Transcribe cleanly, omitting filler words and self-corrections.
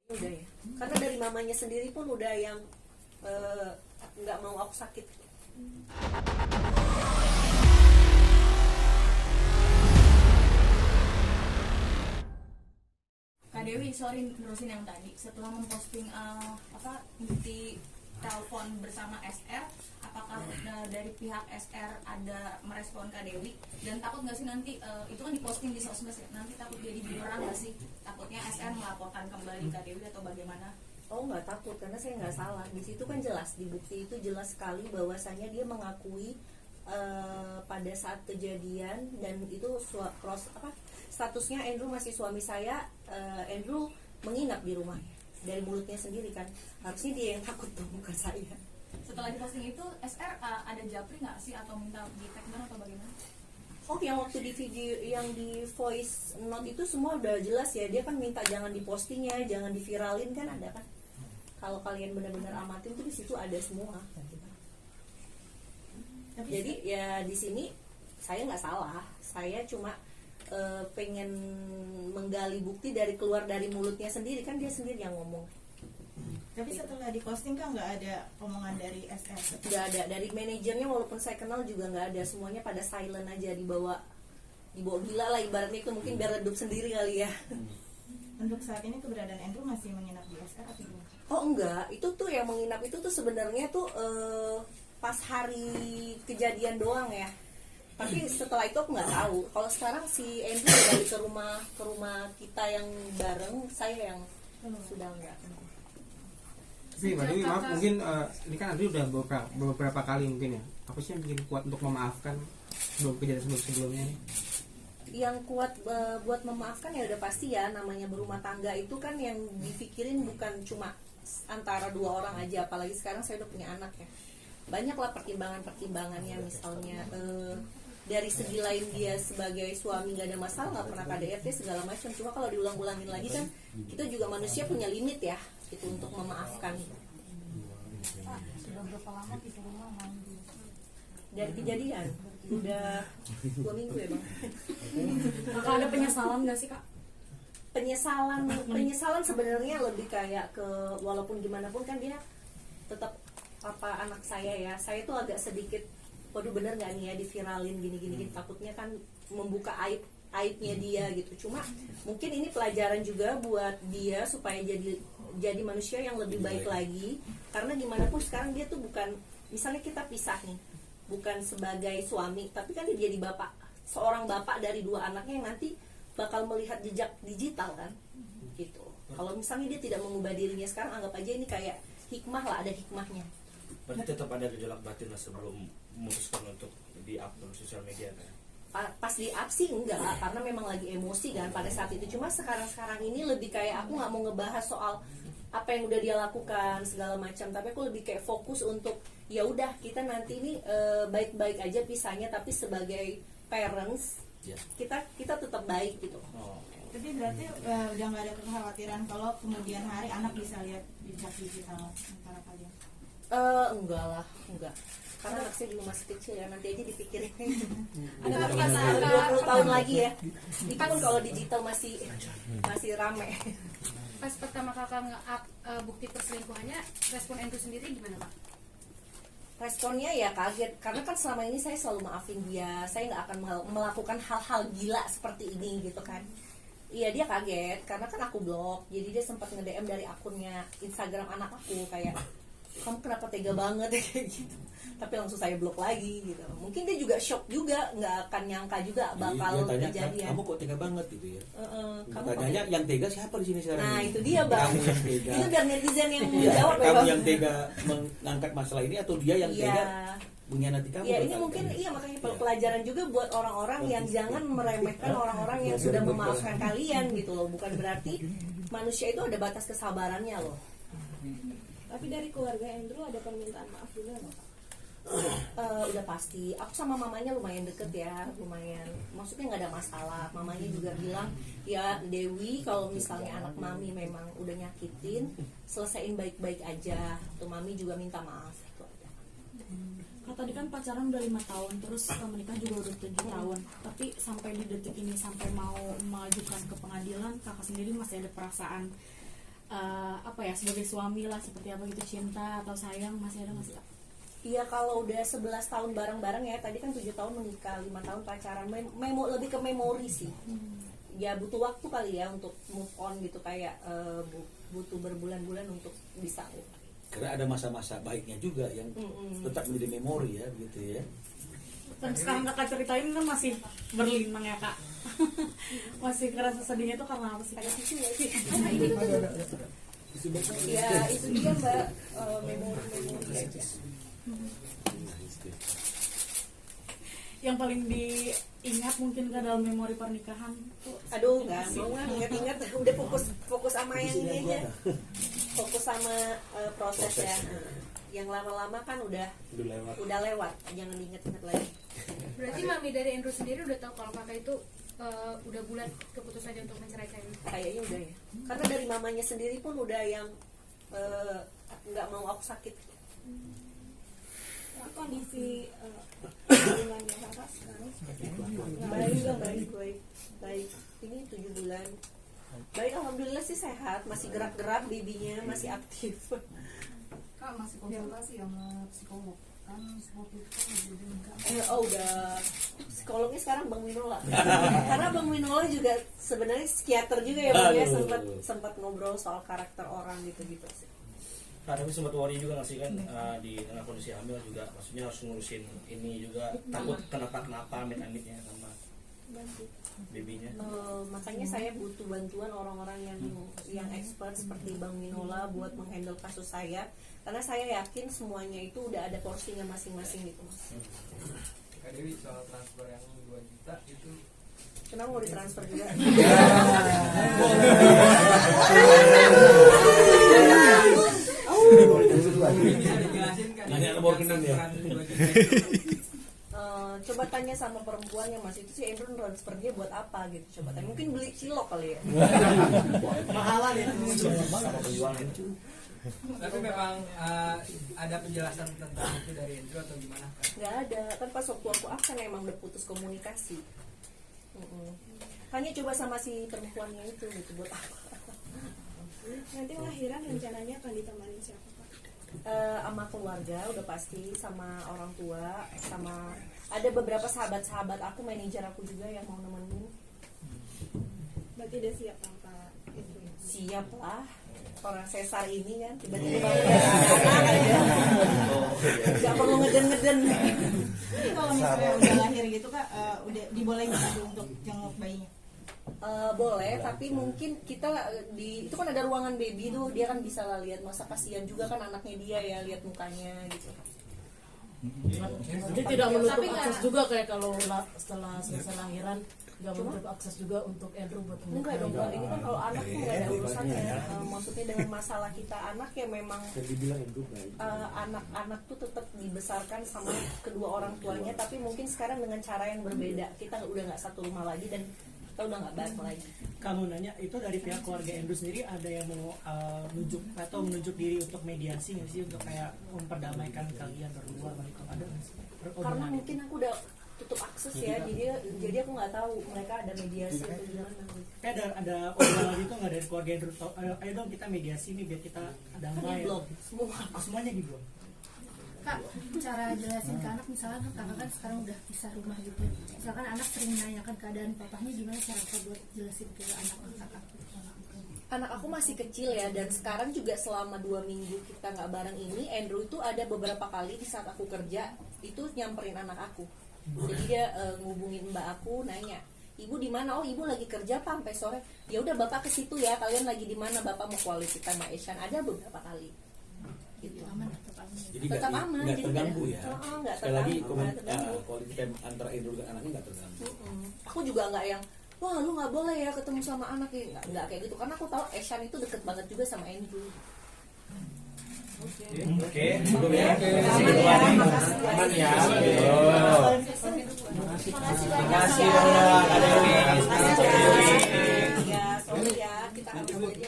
Udah ya. Karena dari mamanya sendiri pun udah yang nggak mau aku sakit. Kak Dewi, sorry nerusin yang tadi. Setelah memposting bukti telepon bersama SR, apakah dari pihak SR ada merespon Kak Dewi? Dan takut nggak sih nanti itu kan diposting di sosmed ya? Nanti takut jadi bumerang nggak sih? Takutnya SR melaporkan kembali Kak Dewi atau bagaimana? Oh, nggak takut karena saya nggak salah. Di situ kan jelas, di bukti itu jelas sekali bahwasanya dia mengakui pada saat kejadian, dan itu statusnya Andrew masih suami saya. Andrew menginap di rumahnya. Dari mulutnya sendiri kan, harusnya dia yang takut dong, bukan saya. Setelah diposting itu SR ada japri nggak sih atau minta di tag atau bagaimana? Oh, yang waktu di video, yang di voice note itu semua udah jelas ya. Dia kan minta jangan dipostingnya, jangan diviralin kan, ada kan. Kalau kalian benar-benar amatin tuh di situ ada semua. Jadi ya di sini saya nggak salah. Saya cuma pengen menggali bukti dari keluar dari mulutnya sendiri, kan dia sendiri yang ngomong. Tapi setelah diposting kan nggak ada omongan dari SR? Nggak ada, dari manajernya walaupun saya kenal juga nggak ada. Semuanya pada silent aja, dibawa gila lah ibaratnya, itu mungkin biar redup sendiri kali ya. Untuk saat ini keberadaan Andrew masih menginap di SR atau gimana? Oh enggak, itu tuh yang menginap itu tuh sebenarnya tuh pas hari kejadian doang ya. Tapi setelah itu aku nggak tahu. Kalau sekarang si Andrew balik ke rumah kita yang bareng, saya yang sudah enggak. Tapi Mbak Dewi, maaf, mungkin ini kan Andrew udah beberapa kali mungkin ya. Apa sih yang bikin kuat untuk memaafkan sebelum kejadian sebelumnya nih? Yang kuat buat memaafkan ya udah pasti ya, namanya berumah tangga itu kan yang dipikirin bukan cuma antara dua orang aja, apalagi sekarang saya udah punya anak ya. Banyaklah pertimbangannya, misalnya dari segi lain dia sebagai suami nggak ada masalah, nggak pernah KDRT segala macam. Cuma kalau diulang-ulangin lagi kan kita juga manusia punya limit ya, itu untuk memaafkan. Sudah berapa lama di rumah mandi? Dari kejadian udah 2 minggu ya bang. Apakah ada penyesalan nggak sih Kak? Penyesalan sebenarnya lebih kayak ke, walaupun gimana pun kan dia tetap anak saya ya. Saya tuh agak sedikit, waduh bener nggak nih ya diviralin gini, takutnya kan membuka aibnya dia gitu. Cuma mungkin ini pelajaran juga buat dia supaya jadi manusia yang lebih baik lagi. Karena gimana pun sekarang dia tuh bukan, misalnya kita pisah nih, bukan sebagai suami, tapi kan dia jadi bapak, seorang bapak dari 2 anaknya yang nanti bakal melihat jejak digital kan, gitu. Kalau misalnya dia tidak mengubah dirinya sekarang, anggap aja ini kayak hikmah lah, ada hikmahnya. Berarti tetap ada gejolak batin lah sebelum memutuskan untuk di-upload sosial media kan? Pas di-up sih enggak, karena memang lagi emosi kan pada saat itu. Cuma sekarang ini lebih kayak aku nggak mau ngebahas soal apa yang udah dia lakukan segala macam, tapi aku lebih kayak fokus untuk ya udah kita nanti ini baik-baik aja pisahnya, tapi sebagai parents kita tetap baik gitu. Tapi berarti udah nggak ada kekhawatiran kalau kemudian hari anak bisa lihat jejak digital antara kalian? Enggak. Karena anak saya juga masih kecil ya, nanti aja dipikirin. Ada 20 tahun lagi ya. Itu pun kalau digital masih rame. Pas pertama kakak nge-up bukti perselingkuhannya, respon Andrew sendiri gimana Pak? Responnya ya kaget, karena kan selama ini saya selalu maafin dia. Saya nggak akan melakukan hal-hal gila seperti ini gitu kan. Iya, dia kaget karena kan aku blok. Jadi dia sempat nge-DM dari akunnya Instagram anak aku kayak, kamu kenapa tega banget ya, kayak gitu. Tapi langsung saya blok lagi gitu. Mungkin dia juga shock juga, nggak akan nyangka juga bakal tanya, kejadian. kamu kok tega banget gitu ya? Kamu Tanya yang tega siapa di sini sekarang? Nah ini? itu dia bang. Kamu yang tega. Itu biar netizen yang Iya, jawab ya kamu bang. yang tega mengangkat masalah ini atau dia yang tega mengkhianati kamu? Ya ini mungkin iya, makanya pelajaran juga buat orang-orang yang jangan meremehkan orang-orang yang sudah memaafkan kalian gitu loh. Bukan berarti manusia itu ada batas kesabarannya loh. Tapi dari keluarga Andrew ada permintaan maaf juga nggak Pak? Udah pasti. Aku sama mamanya lumayan deket ya, lumayan. Maksudnya nggak ada masalah. Mamanya juga bilang, ya Dewi, kalau misalnya anak mami memang udah nyakitin, selesaiin baik-baik aja. Tuh mami juga minta maaf. Itu aja. Kak, tadi kan pacaran udah 5 tahun, terus menikah juga udah 7 tahun. Tapi sampai di detik ini, sampai mau mengajukan ke pengadilan, kakak sendiri masih ada perasaan sebagai suami lah, seperti apa gitu, cinta atau sayang masih ada nggak sih Kak? Iya, kalau udah 11 tahun bareng-bareng ya, tadi kan 7 tahun menikah, 5 tahun pacaran, lebih ke memori sih. Ya butuh waktu kali ya untuk move on gitu, kayak butuh berbulan-bulan untuk bisa. Karena ada masa-masa baiknya juga yang tetap menjadi memori ya, gitu ya. Kan sekarang Kakak ceritain kan masih berlinang ya Kak. Masih kerasa sedihnya tuh karena apa sih Kak? Ya itu dia Mbak, memori-memori aja. Yang paling diingat mungkin Kak dalam memori pernikahan tuh? Aduh, nggak mau ingat-ingat, udah fokus sama yang ini aja, fokus sama proses ya. Yang lama-lama kan udah lewat, jangan diingat-ingat lagi. Berarti mami dari Andrew sendiri udah tahu kalau kakak itu udah bulat keputusannya untuk menceraikan? Kayaknya udah ya, karena dari mamanya sendiri pun udah yang nggak mau aku sakit. Kondisi hubungannya kakak sekarang seperti apa? Baik. Ini 7 bulan. Baik, alhamdulillah sih sehat, masih gerak-gerak, babynya masih aktif. Kak masih konsultasi sama psikolog kan seperti itu kan Udah psikolognya sekarang Bang Winola. Karena Bang Winola juga sebenarnya psikiater juga ya Bang ya, sempat ngobrol soal karakter orang gitu sih. Nah, tapi sempat worry juga nggak sih kan di tengah kondisi hamil juga, maksudnya harus ngurusin ini juga, takut kenapa amit-amitnya sama babynya. Makanya saya butuh bantuan orang-orang yang expert seperti Bang Winola buat menghandle kasus saya, karena saya yakin semuanya itu udah ada porsinya masing-masing gitu Mas. Kak Dewi, soal transfer yang 2 juta itu Kenapa mau ditransfer juga? Hanya nomor genap ya. Coba tanya sama perempuan yang masih itu sih, Andrew transfer dia buat apa gitu, coba tanya, mungkin beli cilok kali ya. mahalan ya. Sama penjualan itu. Tapi memang ada penjelasan tentang itu dari Andrew atau gimana Kak? Nggak ada, kan pas waktu aku akan emang udah putus komunikasi. Tanya coba sama si perempuannya itu gitu, buat apa. Nanti lahiran rencananya akan ditemani siapa Pak? Sama keluarga udah pasti, sama orang tua, sama ada beberapa sahabat-sahabat aku, manajer aku juga yang mau nemenin. Berarti udah siap Pak itu ya? Siap lah, orang sesar ini kan tiba-tiba Iya. bangun aja, nggak perlu ngeden-ngeden. Jadi kalau misalnya udah lahir gitu Kak, udah dibolehin gitu untuk jenguk bayinya? Boleh, tapi mungkin kita itu kan ada ruangan baby tuh, dia kan bisa lah lihat, masa kasihan juga kan anaknya dia ya, lihat mukanya gitu. Jadi tidak menutup akses juga kayak kalau setelah selesai lahiran nggak menutup akses juga untuk Andrew buat Enggak dong, Mbak. Ini kan kalau anak tuh nggak ada urusannya. Maksudnya dengan masalah kita anak ya memang anak-anak tuh tetap dibesarkan sama kedua orang tuanya, tapi mungkin sekarang dengan cara yang berbeda. Kita udah nggak satu rumah lagi dan kita udah nggak bareng lagi. Kamu nanya itu dari pihak keluarga Andrew sendiri ada yang mau menunjuk diri untuk mediasi nggak sih, untuk kayak memperdamaikan kalian berdua, ada nggak sih? Karena mungkin aku udah tutup akses ya, jadi aku nggak tahu mereka ada mediasi atau gimana. Kayak ada obrolan gitu nggak dari keluarga Andrew? Ayo dong kita mediasi nih biar kita damai. Blok semua. Semuanya di blok. Kak, cara jelasin ke anak, misalkan kakak kan sekarang udah pisah rumah gitu, misalkan anak sering menanyakan keadaan papahnya, gimana cara kakak buat jelasin ke anak kakak? Anak aku masih kecil ya, dan sekarang juga selama 2 minggu kita nggak bareng ini, Andrew itu ada beberapa kali di saat aku kerja itu nyamperin anak aku. Jadi dia ngubungin mbak aku, nanya, ibu di mana? Oh, ibu lagi kerja Pak sampai sore. Ya udah bapak ke situ ya, kalian lagi di mana? Bapak mau quality time sama Eshan. Ada beberapa kali. Gitu. Jadi tetap aman, nggak terganggu ya. Nggak Sekali lagi terganggu. quality time antara Andrew dengan anaknya nggak terganggu. Aku juga nggak yang wah lu nggak boleh ya ketemu sama anak ya, nggak kayak gitu, karena aku tahu Eshan itu deket banget juga sama Andrew. Oke, cukup ya. Aman ya. Makasih banyak. Ya, sorry ya, kita harus aja